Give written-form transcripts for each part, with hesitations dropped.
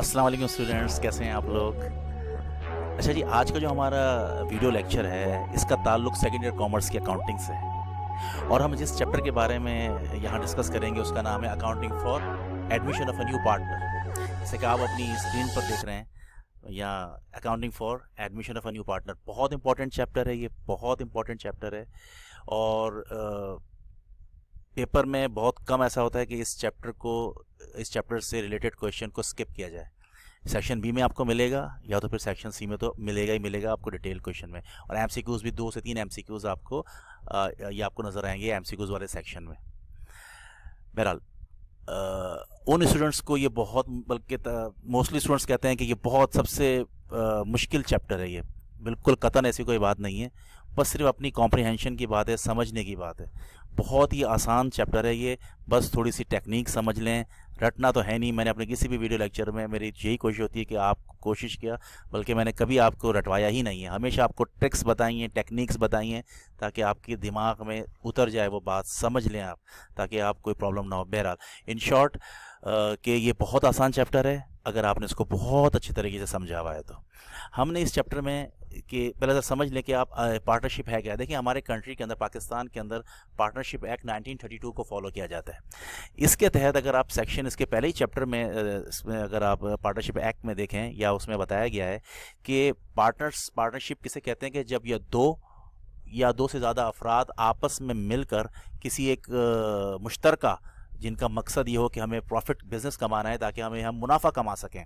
अस्सलाम वालेकुम स्टूडेंट्स, कैसे हैं आप लोग। अच्छा जी, आज का जो हमारा वीडियो लेक्चर है इसका ताल्लुक सेकेंड ईयर कॉमर्स की अकाउंटिंग से है और हम जिस चैप्टर के बारे में यहाँ डिस्कस करेंगे उसका नाम है accounting for admission of a new partner. जैसे कि आप अपनी स्क्रीन पर देख रहे हैं या accounting for admission of a new partner बहुत इंपॉर्टेंट चैप्टर है, ये बहुत इंपॉर्टेंट चैप्टर है। और पेपर में बहुत कम ऐसा होता है कि इस चैप्टर से रिलेटेड क्वेश्चन को स्किप किया जाए। सेक्शन बी में आपको मिलेगा या तो फिर सेक्शन सी में तो मिलेगा ही मिलेगा आपको डिटेल क्वेश्चन में। और एमसीक्यूज भी 2 से 3 एमसीक्यूज आपको ये आपको नज़र आएंगे एमसीक्यूज वाले सेक्शन में। बहरहाल उन स्टूडेंट्स को ये बहुत, बल्कि मोस्टली स्टूडेंट्स कहते हैं कि ये बहुत सबसे मुश्किल चैप्टर है। ये बिल्कुल कतन ऐसी कोई बात नहीं है, बस सिर्फ अपनी कॉम्प्रिहेंशन की बात है, समझने की बात है। बहुत ही आसान चैप्टर है ये, बस थोड़ी सी टेक्निक समझ लें। रटना तो है नहीं, मैंने अपने किसी भी वीडियो लेक्चर में मेरी यही कोशिश होती है कि आप कोशिश किया, बल्कि मैंने कभी आपको रटवाया ही नहीं है। हमेशा आपको ट्रिक्स बताई हैं, टेक्निक्स बताई हैं ताकि आपके दिमाग में उतर जाए वो बात, समझ लें आप, ताकि आप कोई प्रॉब्लम ना हो। बहरहाल इन शॉर्ट कि ये बहुत आसान चैप्टर है अगर आपने इसको बहुत अच्छी तरीके से समझा हुआ है। तो हमने इस चैप्टर में कि पहले तो समझ लें कि आप पार्टनरशिप है क्या। देखिए, हमारे कंट्री के अंदर, पाकिस्तान के अंदर पार्टनरशिप एक्ट 1932 को फॉलो किया जाता है। इसके तहत अगर आप सेक्शन, इसके पहले ही चैप्टर में इसमें अगर आप पार्टनरशिप एक्ट में देखें या उसमें बताया गया है कि पार्टनरशिप किसे कहते हैं कि जब यह दो से ज़्यादा अफराद आपस में मिलकर किसी एक मुश्तरका, जिनका मकसद ये हो कि हमें प्रॉफिट बिजनेस कमाना है ताकि हम मुनाफा कमा सकें,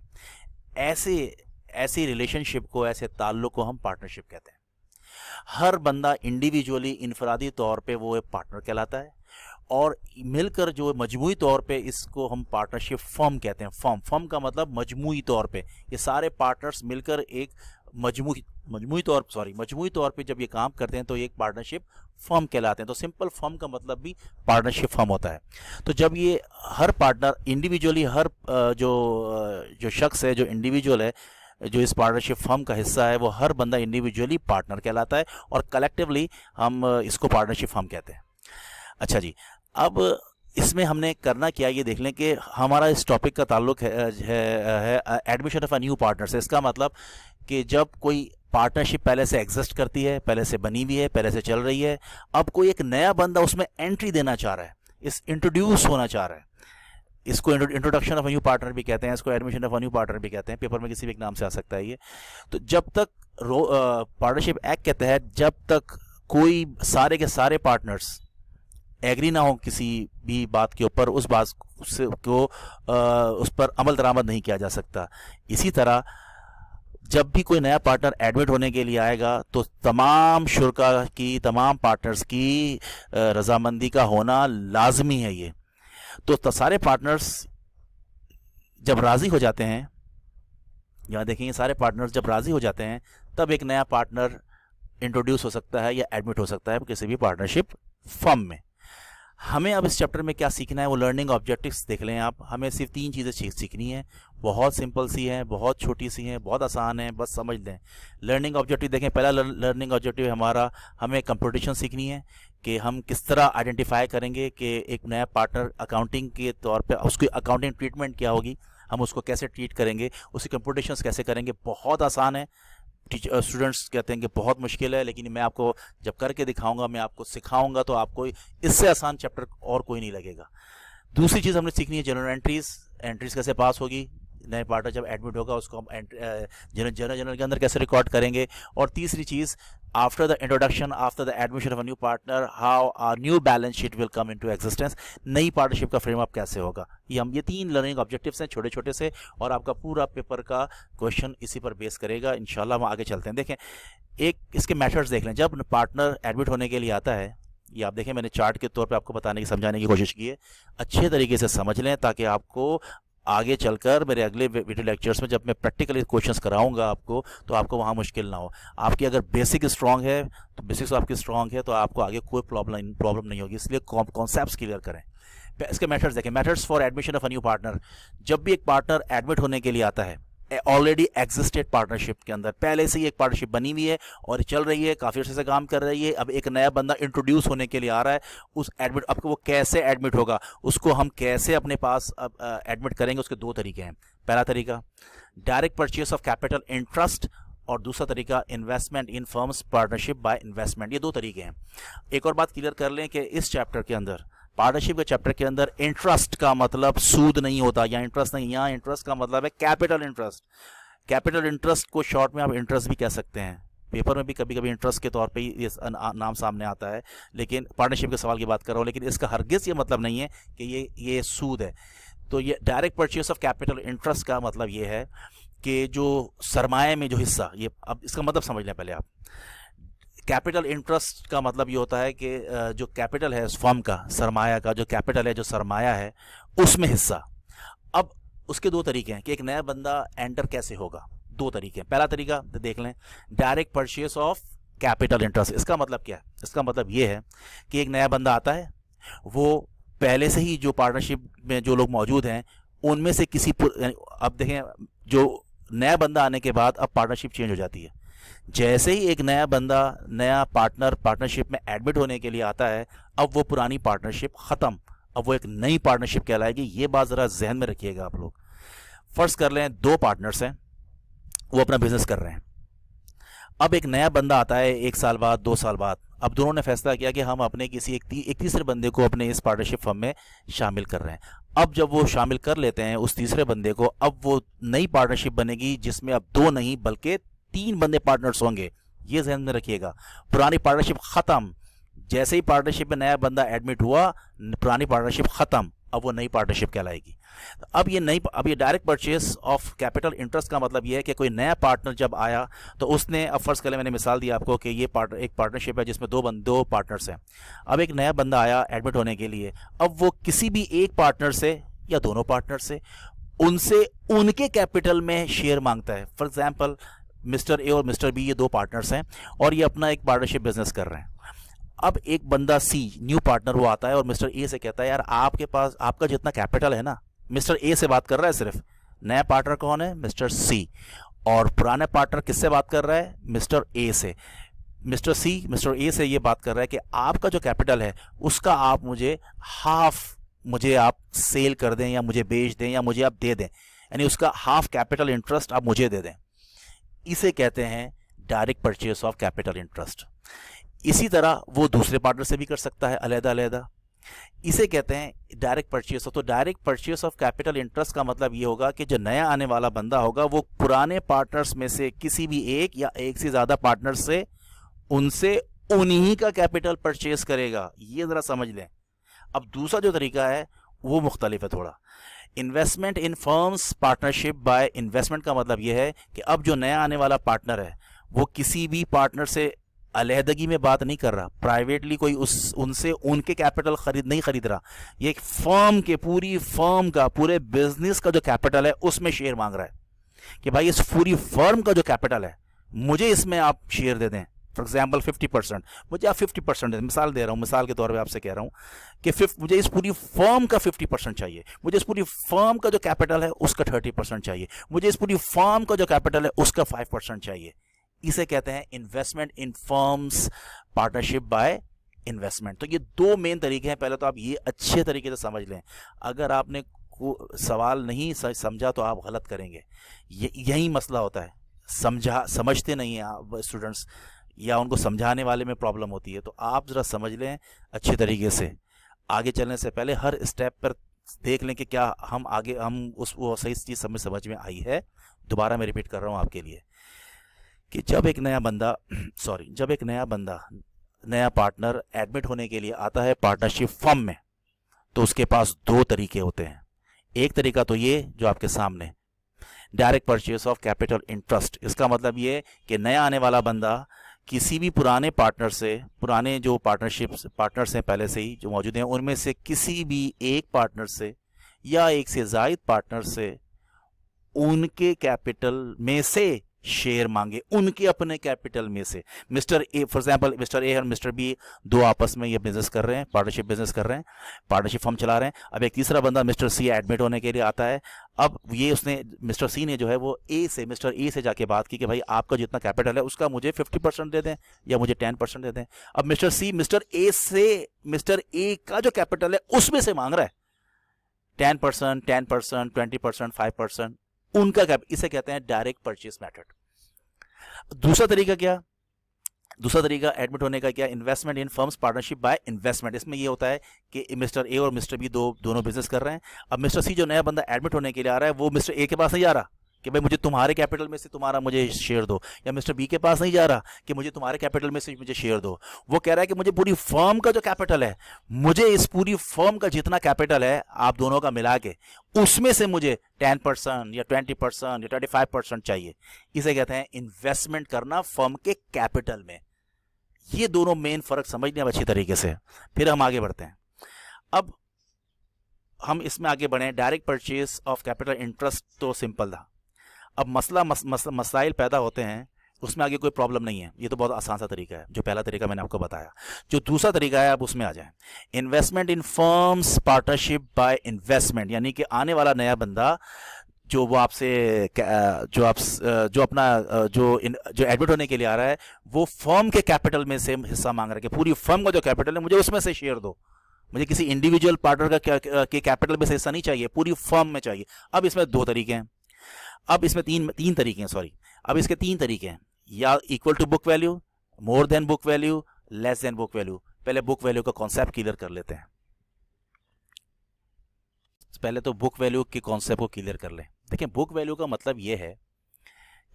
ऐसी रिलेशनशिप को, ऐसे ताल्लुक को हम पार्टनरशिप कहते हैं। हर बंदा इंडिविजुअली, इनफरादी तौर पे वो एक पार्टनर कहलाता है और मिलकर जो मजमूई तौर पे इसको हम पार्टनरशिप फर्म कहते हैं। फर्म का मतलब मजमूई तौर पे, ये सारे पार्टनर्स मिलकर एक मजमूई तौर पे जब ये काम करते हैं तो एक पार्टनरशिप फर्म कहलाते हैं। तो सिंपल फर्म का मतलब भी पार्टनरशिप फर्म होता है। तो जब ये हर पार्टनर इंडिविजुअली, हर जो शख्स है, जो इंडिविजुअल है, जो इस पार्टनरशिप फर्म का हिस्सा है, वो हर बंदा इंडिविजुअली पार्टनर कहलाता है और कलेक्टिवली हम इसको पार्टनरशिप फर्म कहते हैं। अच्छा जी, अब इसमें हमने करना क्या, ये देख लें कि हमारा इस टॉपिक का ताल्लुक है admission of a new partner से। इसका मतलब कि जब कोई पार्टनरशिप पहले से एग्जिस्ट करती है, पहले से बनी हुई है, पहले से चल रही है, अब कोई एक नया बंदा उसमें एंट्री देना चाह रहा है, इंट्रोड्यूस होना चाह रहा है, इसको introduction of a new partner भी कहते हैं, इसको admission of a new partner भी कहते हैं। पेपर में किसी भी एक नाम से आ सकता है ये। तो जब तक पार्टनरशिप एक्ट के तहत जब तक कोई सारे के सारे पार्टनर्स एग्री ना हो किसी भी बात के ऊपर, उस बात को उस पर अमल दरामद नहीं किया जा सकता। इसी तरह जब भी कोई नया पार्टनर एडमिट होने के लिए आएगा तो तमाम शुरका की, तमाम पार्टनर्स की रजामंदी का होना लाजमी है ये। तो सारे पार्टनर्स जब राज़ी हो जाते हैं, यहाँ देखेंगे, सारे पार्टनर्स जब राज़ी हो जाते हैं तब एक नया पार्टनर इंट्रोड्यूस हो सकता है या एडमिट हो सकता है किसी भी पार्टनरशिप फर्म में। हमें अब इस चैप्टर में क्या सीखना है, वो लर्निंग ऑब्जेक्टिव्स देख लें आप। हमें सिर्फ 3 चीज़ें सीखनी है, बहुत सिंपल सी हैं, बहुत छोटी सी हैं, बहुत आसान है, बस समझ लें। लर्निंग ऑब्जेक्टिव देखें, पहला लर्निंग ऑब्जेक्टिव हमारा, हमें कंपटीशन सीखनी है कि हम किस तरह आइडेंटिफाई करेंगे कि एक नया पार्टनर अकाउंटिंग के तौर पे उसकी अकाउंटिंग ट्रीटमेंट क्या होगी, हम उसको कैसे ट्रीट करेंगे, उसकी कंपटीशंस कैसे करेंगे। बहुत आसान है। स्टूडेंट्स कहते हैं कि बहुत मुश्किल है, लेकिन मैं आपको जब करके दिखाऊंगा, मैं आपको सिखाऊंगा तो आपको इससे आसान चैप्टर और कोई नहीं लगेगा। दूसरी चीज़ हमने सीखनी है जनरल एंट्रीज कैसे पास होगी, नए पार्टनर जब एडमिट होगा उसको हम जनरल के अंदर कैसे रिकॉर्ड करेंगे। और तीसरी चीज़, after the introduction, after the admission of a new partner, how are new balance sheet will come into existence, नई पार्टनरशिप का फ्रेमअप कैसे होगा। ये 3 लर्निंग ऑब्जेक्टिव्स हैं, छोटे छोटे से, और आपका पूरा पेपर का क्वेश्चन इसी पर बेस करेगा। इंशाल्लाह हम आगे चलते हैं। देखें, एक इसके मेथड्स देख लें। जब पार्टनर एडमिट होने के लिए आता है, ये आप देखें, मैंने चार्ट के तौर पे आपको बताने की, समझाने की कोशिश की है, अच्छे तरीके से समझ लें ताकि आपको आगे चलकर मेरे अगले वीडियो लेक्चर्स में जब मैं प्रैक्टिकली क्वेश्चंस कराऊंगा आपको, तो आपको वहाँ मुश्किल ना हो। आपकी अगर बेसिक स्ट्रांग है, तो बेसिक्स आपकी स्ट्रांग है, तो आपको आगे कोई प्रॉब्लम नहीं होगी। इसलिए कॉन्सेप्ट्स क्लियर करें। इसके मेथड्स देखें। Methods for admission of a new partner. जब भी एक पार्टनर एडमिट होने के लिए आता है, ऑलरेडी एग्जिस्टेड पार्टनरशिप के अंदर पहले से ही एक पार्टनरशिप बनी हुई है और चल रही है, काफ़ी अर्से से काम कर रही है। अब एक नया बंदा इंट्रोड्यूस होने के लिए आ रहा है, उस एडमिट, अब वो कैसे एडमिट होगा, उसको हम कैसे अपने पास एडमिट करेंगे, उसके दो तरीके हैं। पहला तरीका direct purchase of capital interest और दूसरा तरीका investment in firms partnership by investment. ये दो तरीके हैं। एक और बात क्लियर कर लें कि इस चैप्टर के अंदर, पार्टनरशिप के चैप्टर के अंदर, इंटरेस्ट का मतलब सूद नहीं होता, या इंटरेस्ट नहीं, यहाँ इंटरेस्ट का मतलब है कैपिटल इंटरेस्ट। कैपिटल इंटरेस्ट को शॉर्ट में आप इंटरेस्ट भी कह सकते हैं, पेपर में भी कभी कभी इंटरेस्ट के तौर पे ही ये नाम सामने आता है, लेकिन पार्टनरशिप के सवाल की बात कर रहा हूँ, लेकिन इसका हरगिज़ ये मतलब नहीं है कि ये सूद है। तो ये direct purchase of capital interest का मतलब ये है कि जो सरमाए में जो हिस्सा, ये अब इसका मतलब समझ लें पहले आप। कैपिटल इंटरेस्ट का मतलब ये होता है कि जो कैपिटल है उस फर्म का, सरमाया का जो कैपिटल है, जो सरमाया है उसमें हिस्सा। अब उसके दो तरीके हैं कि एक नया बंदा एंटर कैसे होगा, दो तरीके हैं। पहला तरीका तो देख लें, direct purchase of capital interest. इसका मतलब क्या है? इसका मतलब ये है कि एक नया बंदा आता है, वो पहले से ही जो पार्टनरशिप में जो लोग मौजूद हैं उनमें से किसी, अब देखें, जो नया बंदा आने के बाद अब पार्टनरशिप चेंज हो जाती है। जैसे ही एक नया बंदा, नया पार्टनर पार्टनरशिप में एडमिट होने के लिए आता है, अब वो पुरानी पार्टनरशिप ख़त्म, अब वो एक नई पार्टनरशिप कहलाएगी। ये बात ज़रा जहन में रखिएगा आप लोग। फर्ज कर लें दो पार्टनर्स हैं, वो अपना बिजनेस कर रहे हैं। अब एक नया बंदा आता है 1 साल बाद, 2 साल बाद। अब दोनों ने फैसला किया कि हम अपने किसी एक तीसरे बंदे को अपने इस पार्टनरशिप फर्म में शामिल कर रहे हैं। अब जब वो शामिल कर लेते हैं उस तीसरे बंदे को, अब वो नई पार्टनरशिप बनेगी जिसमें अब 2 नहीं बल्कि 3 बंदे पार्टनर्स होंगे। ये ध्यान में रखिएगा। पुरानी पार्टनरशिप खत्म, जैसे ही पार्टनरशिप में नया बंदा एडमिट हुआ, पुरानी पार्टनरशिप खत्म, अब वो नई पार्टनरशिप कहलाएगी। अब ये direct purchase of capital interest का मतलब ये है कि कोई नया पार्टनर जब आया तो उसने, अब फर्ज करें मैंने मिसाल दी आपको कि ये एक पार्टनरशिप है जिसमें दो पार्टनर्स हैं। अब एक नया बंदा आया एडमिट होने के लिए, अब वो किसी भी एक पार्टनर से या दोनों पार्टनर से, उनसे उनके कैपिटल में शेयर मांगता है। फॉर एग्जाम्पल मिस्टर ए और मिस्टर बी, ये 2 पार्टनर्स हैं और ये अपना एक पार्टनरशिप बिजनेस कर रहे हैं। अब एक बंदा सी, न्यू पार्टनर, वो आता है और मिस्टर ए से कहता है, यार आपके पास आपका जितना कैपिटल है ना, मिस्टर ए से बात कर रहा है सिर्फ, नया पार्टनर कौन है? मिस्टर सी। और पुराना पार्टनर किससे बात कर रहा है? मिस्टर ए से। मिस्टर सी मिस्टर ए से ये बात कर रहा है कि आपका जो कैपिटल है उसका आप मुझे हाफ, मुझे आप सेल कर दें या मुझे बेच दें या मुझे आप दे दें, यानी उसका हाफ कैपिटल इंटरेस्ट आप मुझे दे दें। इसे कहते हैं direct purchase of capital interest. इसी तरह वो दूसरे पार्टनर से भी कर सकता है अलग अलग। इसे कहते हैं डायरेक्ट परचेस। तो direct purchase of capital interest का मतलब ये होगा कि जो नया आने वाला बंदा होगा वो पुराने पार्टनर्स में से किसी भी एक या एक से ज़्यादा पार्टनर से, उनसे उन्हीं का कैपिटल परचेस करेगा। ये ज़रा समझ लें। अब दूसरा जो तरीका है वो मुख्तलिफ है थोड़ा। Investment in firms partnership by investment का मतलब ये है कि अब जो नया आने वाला पार्टनर है वो किसी भी पार्टनर से अलहदगी में बात नहीं कर रहा, प्राइवेटली कोई उनसे उनके कैपिटल नहीं खरीद रहा। ये एक फर्म के, पूरी फर्म का, पूरे बिजनेस का जो कैपिटल है उसमें शेयर मांग रहा है कि भाई इस पूरी फर्म का जो कैपिटल है मुझे इसमें आप शेयर दे दें। फॉर एग्जाम्पल 50%, मुझे आप 50% दे दें। मिसाल दे रहा हूँ, मिसाल के तौर पे आपसे कह रहा हूँ कि मुझे इस पूरी फर्म का 50% चाहिए, मुझे इस पूरी फर्म का जो कैपिटल है उसका 30% चाहिए, मुझे इस पूरी फर्म का जो कैपिटल है उसका 5% चाहिए। इसे कहते हैं investment in firms partnership by investment. तो ये 2 मेन तरीके हैं। पहले तो आप ये अच्छे तरीके से समझ लें। अगर आपने सवाल नहीं समझा तो आप गलत करेंगे। यही मसला होता है, समझते नहीं हैं आप स्टूडेंट्स, या उनको समझाने वाले में प्रॉब्लम होती है। तो आप ज़रा समझ लें अच्छे तरीके से। आगे चलने से पहले हर स्टेप पर देख लें कि क्या हम वो सही चीज़ समझ में आई है। दोबारा मैं रिपीट कर रहा हूँ आपके लिए कि जब एक नया बंदा नया पार्टनर एडमिट होने के लिए आता है पार्टनरशिप फर्म में, तो उसके पास 2 तरीके होते हैं। एक तरीका तो ये जो आपके सामने, direct purchase of capital interest. इसका मतलब ये कि नया आने वाला बंदा किसी भी पुराने पार्टनर से, पुराने जो पार्टनर्स हैं पहले से ही जो मौजूद हैं, उनमें से किसी भी एक पार्टनर से या एक से ज़ायद पार्टनर से उनके कैपिटल में से शेयर मांगे उनके अपने कैपिटल में से। Mister A, for example mister A और मिस्टर बी दो आपस में ये बिजनेस कर रहे हैं, पार्टनरशिप बिजनेस कर रहे हैं, पार्टनरशिप फर्म चला रहे हैं। अब एक तीसरा बंदा मिस्टर सी एडमिट होने के लिए आता है। अब ये उसने मिस्टर सी ने जो है वो मिस्टर ए से जाके बात की कि भाई आपका जितना कैपिटल है उसका मुझे 50% दे दें या मुझे 10% दे दें। अब मिस्टर सी मिस्टर ए से मिस्टर ए का जो कैपिटल है उसमें से मांग रहा है 10%, 10%, 20%, 5% उनका कैप। इसे कहते हैं डायरेक्ट परचेज मेथड। दूसरा तरीका क्या, दूसरा तरीका एडमिट होने का क्या, investment in firms partnership by investment. इसमें ये होता है कि मिस्टर ए और मिस्टर बी दोनों बिजनेस कर रहे हैं। अब मिस्टर सी जो नया बंदा एडमिट होने के लिए आ रहा है वो मिस्टर ए के पास नहीं आ रहा कि भाई मुझे तुम्हारे कैपिटल में से तुम्हारा मुझे शेयर दो, या मिस्टर बी के पास नहीं जा रहा कि मुझे तुम्हारे कैपिटल में से मुझे शेयर दो। वो कह रहा है कि मुझे पूरी फर्म का जो कैपिटल है, मुझे इस पूरी फर्म का जितना कैपिटल है आप दोनों का मिला के उसमें से मुझे 10% या 20% या 25% चाहिए। इसे कहते हैं इन्वेस्टमेंट करना फर्म के कैपिटल में। ये दोनों मेन फर्क समझने अब अच्छी तरीके से, फिर हम आगे बढ़ते हैं। अब हम इसमें आगे बढ़े, direct purchase of capital interest तो सिंपल था। अब मसाइल पैदा होते हैं, उसमें आगे कोई प्रॉब्लम नहीं है, ये तो बहुत आसान सा तरीका है जो पहला तरीका मैंने आपको बताया। जो दूसरा तरीका है अब उसमें आ जाए, investment in firms partnership by investment, यानी कि आने वाला नया बंदा जो वो आपसे जो एडमिट होने के लिए आ रहा है वो फर्म के कैपिटल में से हिस्सा मांग रहा है कि पूरी फर्म का जो कैपिटल है मुझे उसमें से शेयर दो, मुझे किसी इंडिविजुअल पार्टनर के कैपिटल में से हिस्सा नहीं चाहिए, पूरी फर्म में चाहिए। अब इसमें दो तरीके हैं, अब इसमें तीन तरीके हैं, सॉरी, अब इसके तीन तरीके हैं, या equal to book value, more than book value, less than book value. पहले बुक वैल्यू का कॉन्सेप्ट क्लियर कर लेते हैं। पहले तो बुक वैल्यू के कॉन्सेप्ट को क्लियर कर लें। देखिए बुक वैल्यू का मतलब ये है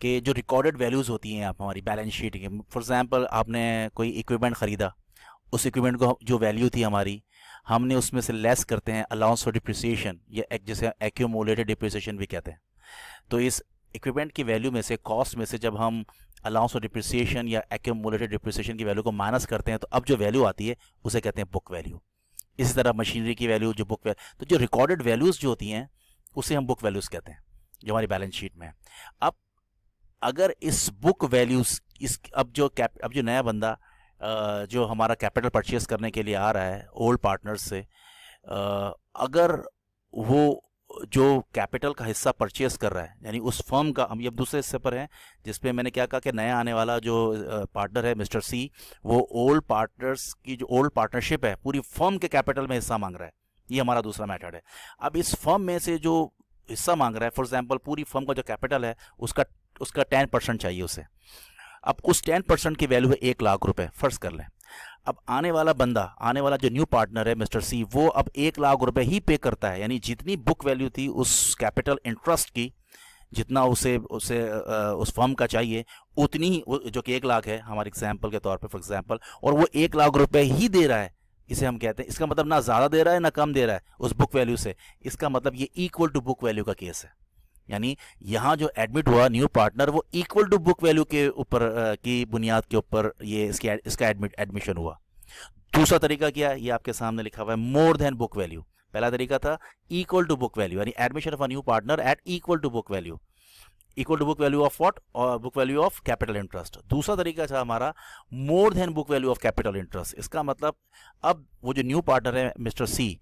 कि जो रिकॉर्डेड वैल्यूज़ होती हैं आप हमारी बैलेंस शीट की, फॉर एग्जांपल आपने कोई इक्विपमेंट ख़रीदा, उस इक्विपमेंट को जो वैल्यू थी हमारी, हमने उसमें से लेस करते हैं अलाउंस फॉर डिप्रिसिएशन, या जैसे एक्यूमुलेटेड डिप्रिसिएशन भी कहते हैं। तो इस इक्विपमेंट की वैल्यू में से, कॉस्ट में से जब हम अलाउंस फॉर डिप्रिसिएशन या एक्यूमुलेटेड डिप्रिसिएशन की वैल्यू को माइनस करते हैं तो अब जो वैल्यू आती है उसे कहते हैं बुक वैल्यू। इसी तरह मशीनरी की वैल्यू जो बुक वैल्यू, तो जो रिकॉर्डेड वैल्यूज़ जो होती हैं उसे हम बुक वैल्यूज़ कहते हैं जो हमारी बैलेंस शीट में है। अब अगर इस बुक वैल्यूज़ अब जो नया बंदा जो हमारा कैपिटल परचेस करने के लिए आ रहा है ओल्ड पार्टनर्स से, अगर वो जो कैपिटल का हिस्सा परचेस कर रहा है, यानी उस फर्म का, हम ये दूसरे हिस्से पर हैं जिसपे मैंने क्या कहा कि नया आने वाला जो पार्टनर है मिस्टर सी, वो ओल्ड पार्टनर्स की जो ओल्ड पार्टनरशिप है पूरी फर्म के कैपिटल में हिस्सा मांग रहा है। ये हमारा दूसरा मेथड है। अब इस फर्म में से जो हिस्सा मांग रहा है, फॉर एग्जाम्पल पूरी फर्म का जो कैपिटल है उसका 10% चाहिए उसे। अब उस 10% की वैल्यू है 1 लाख रुपए, फर्ज कर लें। अब आने वाला जो न्यू पार्टनर है मिस्टर सी, वो अब 1 लाख रुपए ही पे करता है, यानी जितनी बुक वैल्यू थी उस कैपिटल इंटरेस्ट की, जितना उसे उस फर्म का चाहिए उतनी ही, जो कि 1 लाख है हमारे एग्जाम्पल के तौर पे फॉर एग्जाम्पल, और वो 1 लाख रुपए ही दे रहा है, इसे हम कहते हैं, इसका मतलब ना ज़्यादा दे रहा है ना कम दे रहा है उस बुक वैल्यू से, इसका मतलब ये इक्वल टू बुक वैल्यू का केस है। यानी यहाँ जो एडमिट हुआ न्यू पार्टनर वो इक्वल टू बुक वैल्यू के ऊपर की बुनियाद के ऊपर ये इसका एडमिशन हुआ। दूसरा तरीका क्या है, ये आपके सामने लिखा हुआ है, मोर देन बुक वैल्यू। पहला तरीका था इक्वल टू बुक वैल्यू, यानी admission of a new partner at equal to book value, equal to book value of what, और book value of capital interest. दूसरा तरीका था हमारा more than book value of capital interest. इसका मतलब अब वो जो न्यू पार्टनर है मिस्टर सी,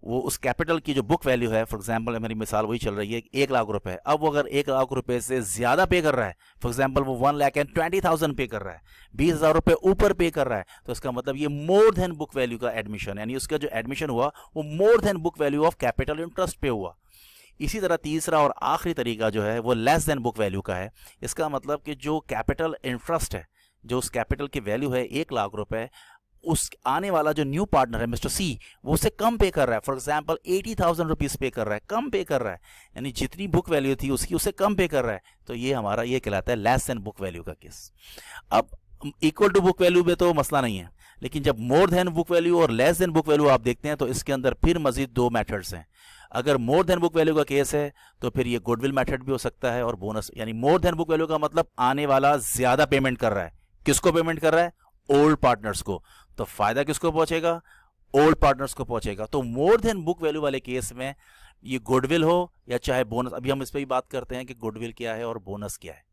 वो उस कैपिटल की जो बुक वैल्यू है, फॉर एग्जांपल मेरी मिसाल वही चल रही है 1 लाख रुपए, अब वो अगर 1 लाख रुपए से ज़्यादा पे कर रहा है, फॉर एग्जांपल वो 1,20,000 पे कर रहा है, 20,000 रुपये ऊपर पे कर रहा है, तो इसका मतलब ये मोर देन बुक वैल्यू का एडमिशन, यानी उसका जो एडमिशन हुआ वो मोर than book value of capital interest पे हुआ। इसी तरह तीसरा और आखिरी तरीका जो है वो लेस देन बुक वैल्यू का है। इसका मतलब कि जो कैपिटल इंटरेस्ट है, जो उस कैपिटल की वैल्यू है 1 लाख रुपए, उस आने वाला जो न्यू पार्टनर है मिस्टर सी, वो उससे कम पे कर रहा है, फॉर एग्जांपल 80,000 रुपीज़ पे कर रहा है, कम पे कर रहा है, यानी जितनी बुक वैल्यू थी उसकी उससे कम पे कर रहा है, तो ये हमारा ये कहलाता है लेस देन बुक वैल्यू का केस। अब इक्वल टू बुक वैल्यू में तो मसला नहीं है, लेकिन जब मोर देन बुक वैल्यू और लेस देन बुक वैल्यू आप देखते हैं तो इसके अंदर फिर मजीद 2 मेथड्स हैं। अगर मोर देन बुक वैल्यू का केस है तो फिर ये गुडविल मेथड भी हो सकता है और बोनस, यानी मोर देन बुक वैल्यू का मतलब आने वाला ज्यादा पेमेंट कर रहा है। किसको पेमेंट कर रहा है? ओल्ड पार्टनर्स को। तो फायदा किसको पहुंचेगा? ओल्ड पार्टनर्स को पहुंचेगा। तो मोर देन बुक वैल्यू वाले केस में ये गुडविल हो या चाहे बोनस, अभी हम इस पर भी बात करते हैं कि गुडविल क्या है और बोनस क्या है।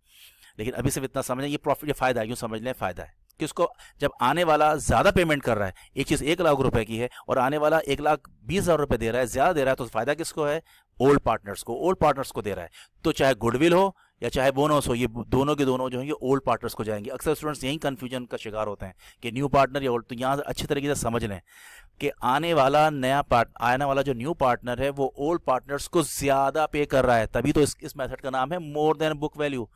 लेकिन अभी सिर्फ इतना समझ लें, ये प्रॉफिट, ये फ़ायदा है, यूँ समझ लें फ़ायदा है कि उसको जब आने वाला ज़्यादा पेमेंट कर रहा है, एक चीज़ 1 लाख रुपए की है और आने वाला 1,20,000 रुपये दे रहा है, ज़्यादा दे रहा है, तो फ़ायदा किसको है? ओल्ड पार्टनर्स को, ओल्ड पार्टनर्स को दे रहा है। तो चाहे गुडविल हो या चाहे बोनस हो, ये दोनों के दोनों जो हैं ये ओल्ड पार्टनर्स को जाएंगे। अक्सर स्टूडेंट्स यही कन्फ्यूजन का शिकार होते हैं कि न्यू पार्टनर या ओल्ड। तो यहाँ अच्छी तरीके से समझ लें कि आने वाला आने वाला जो न्यू पार्टनर है वो ओल्ड पार्टनर्स को ज़्यादा पे कर रहा है, तभी तो इस मेथड का नाम है मोर than book value.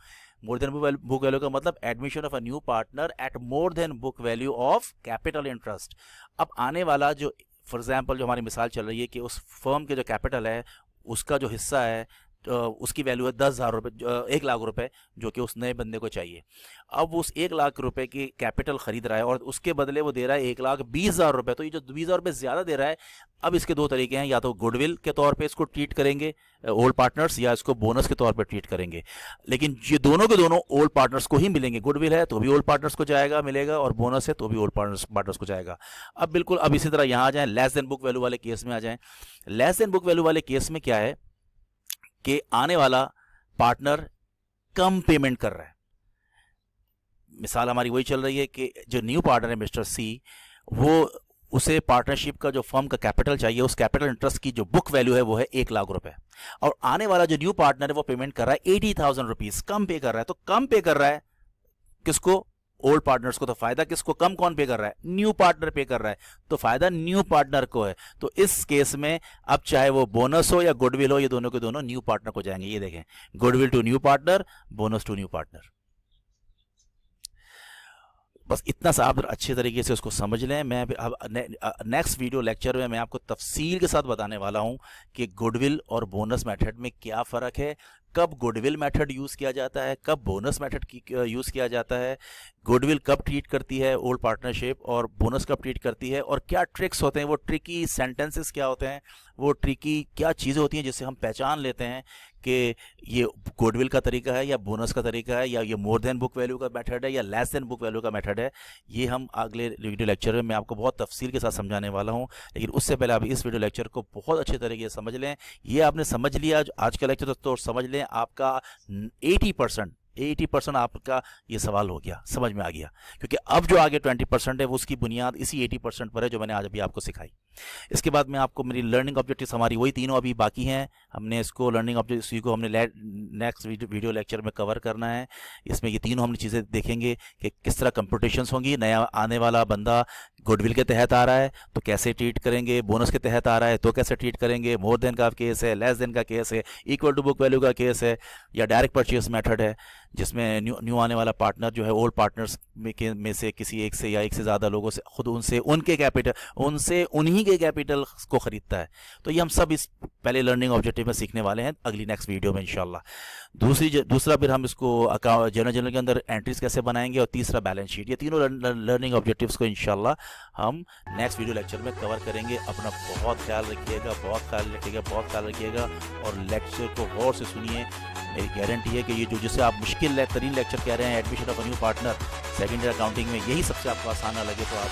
More than book value का मतलब admission of a new partner eight more than book value of capital interest. अब आने वाला जो, फॉर एग्जांपल जो हमारी मिसाल चल रही है कि उस फर्म के जो कैपिटल है उसका जो हिस्सा है उसकी वैल्यू है 10,000 रुपये, 1 लाख रुपए, जो कि उस नए बंदे को चाहिए। अब उस 1 लाख रुपए की कैपिटल खरीद रहा है और उसके बदले वो दे रहा है 1,20,000 रुपये। तो ये जो 20,000 रुपये ज़्यादा दे रहा है, अब इसके दो तरीके हैं, या तो गुडविल के तौर पे इसको ट्रीट करेंगे ओल्ड पार्टनर्स, या इसको बोनस के तौर पे ट्रीट करेंगे। लेकिन ये दोनों के दोनों ओल्ड पार्टनर्स को ही मिलेंगे। गुडविल है तो भी ओल्ड पार्टनर्स को जाएगा, मिलेगा, और बोनस है तो भी ओल्ड पार्टनर्स को जाएगा। अब बिल्कुल अब इसी तरह यहाँ आ जाएँ, लेस देन बुक वैल्यू वाले केस में आ जाएँ। लेस देन बुक वैल्यू वाले केस में क्या है कि आने वाला पार्टनर कम पेमेंट कर रहा है। मिसाल हमारी वही चल रही है कि जो न्यू पार्टनर है मिस्टर सी, वो उसे पार्टनरशिप का जो फर्म का कैपिटल चाहिए, उस कैपिटल इंटरेस्ट की जो बुक वैल्यू है वो है 1 लाख रुपए, और आने वाला जो न्यू पार्टनर है वो पेमेंट कर रहा है 80,000 रुपीज, कम पे कर रहा है। तो कम पे कर रहा है किसको? ओल्ड पार्टनर्स को। तो फायदा किसको? कम कौन पे कर रहा है? न्यू पार्टनर पे कर रहा है, तो फायदा न्यू पार्टनर को है। तो इस केस में अब चाहे वो बोनस हो या गुडविल हो, ये दोनों के दोनों न्यू पार्टनर को जाएंगे। ये देखें, goodwill to new partner, bonus to new partner. बस इतना सा आप अच्छे तरीके से उसको समझ लें। मैं अब नेक्स्ट वीडियो लेक्चर में मैं आपको तफसील के साथ बताने वाला हूं कि गुडविल और बोनस मेथड में क्या फ़र्क है, कब गुडविल मेथड यूज़ किया जाता है, कब बोनस मेथड यूज़ किया जाता है, गुडविल कब ट्रीट करती है ओल्ड पार्टनरशिप और बोनस कब ट्रीट करती है, और क्या ट्रिक्स होते हैं, वो ट्रिकी सेंटेंसेस क्या होते हैं, वो ट्रिकी क्या चीज़ें होती हैं जिससे हम पहचान लेते हैं कि ये गुडविल का तरीका है या बोनस का तरीका है, या ये मोर देन बुक वैल्यू का मेथड है या लेस देन बुक वैल्यू का मेथड है। ये हम अगले वीडियो लेक्चर में मैं आपको बहुत तफसील के साथ समझाने वाला हूँ। लेकिन उससे पहले आप इस वीडियो लेक्चर को बहुत अच्छे तरीके से समझ लें। ये आपने समझ लिया आज का लेक्चर, तो समझ लें आपका 80% आपका ये सवाल हो गया, समझ में आ गया, क्योंकि अब जो आगे 20% है वो उसकी बुनियाद इसी 80% पर है जो मैंने आज अभी आपको सिखाई। इसके बाद में आपको मेरी लर्निंग ऑब्जेक्टिव्स हमारी वही तीनों अभी बाकी हैं। हमने इसको लर्निंग ऑब्जेक्टिव्स को हमने नेक्स्ट वीडियो लेक्चर में कवर करना है। इसमें ये तीनों हमने चीज़ें देखेंगे कि किस तरह कंपटीशंस होंगी, नया आने वाला बंदा गुडविल के तहत आ रहा है तो कैसे ट्रीट करेंगे, बोनस के तहत आ रहा है तो कैसे ट्रीट करेंगे, मोर देन का केस है, लेस देन का केस है, इक्वल टू बुक वैल्यू का केस है, या डायरेक्ट परचेज मेथड है जिसमें न्यू आने वाला पार्टनर जो है ओल्ड पार्टनर्स में से किसी एक से या एक से ज़्यादा लोगों से खुद उनसे उन्हीं के कैपिटल को ख़रीदता है। तो ये हम सब इस पहले लर्निंग ऑब्जेक्टिव में सीखने वाले हैं अगली नेक्स्ट वीडियो में इंशाल्लाह। दूसरा फिर हम इसको जर्नल के अंदर एंट्रीज कैसे बनाएंगे, और तीसरा बैलेंस शीट। ये तीनों लर्निंग ऑब्जेक्टिव्स को इंशाल्लाह हम नेक्स्ट वीडियो लेक्चर में कवर करेंगे। अपना बहुत ख्याल रखिएगा, बहुत ख्याल रखिएगा, और लेक्चर को गौर से सुनिए। मेरी गारंटी है कि ये जो जिसे आप मुश्किल तरीन लेक्चर कह रहे हैं, admission of a new partner second year accounting में, यही सबसे आपको आसान ना लगे तो आप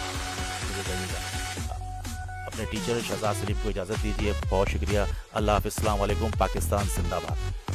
मुझे कहिएगा। अपने टीचर शहजाद शरीफ को इजाज़त दीजिए। बहुत शुक्रिया। अल्लाह हाफ़िज़। अस्सलाम वालेकुम। पाकिस्तान जिंदाबाद।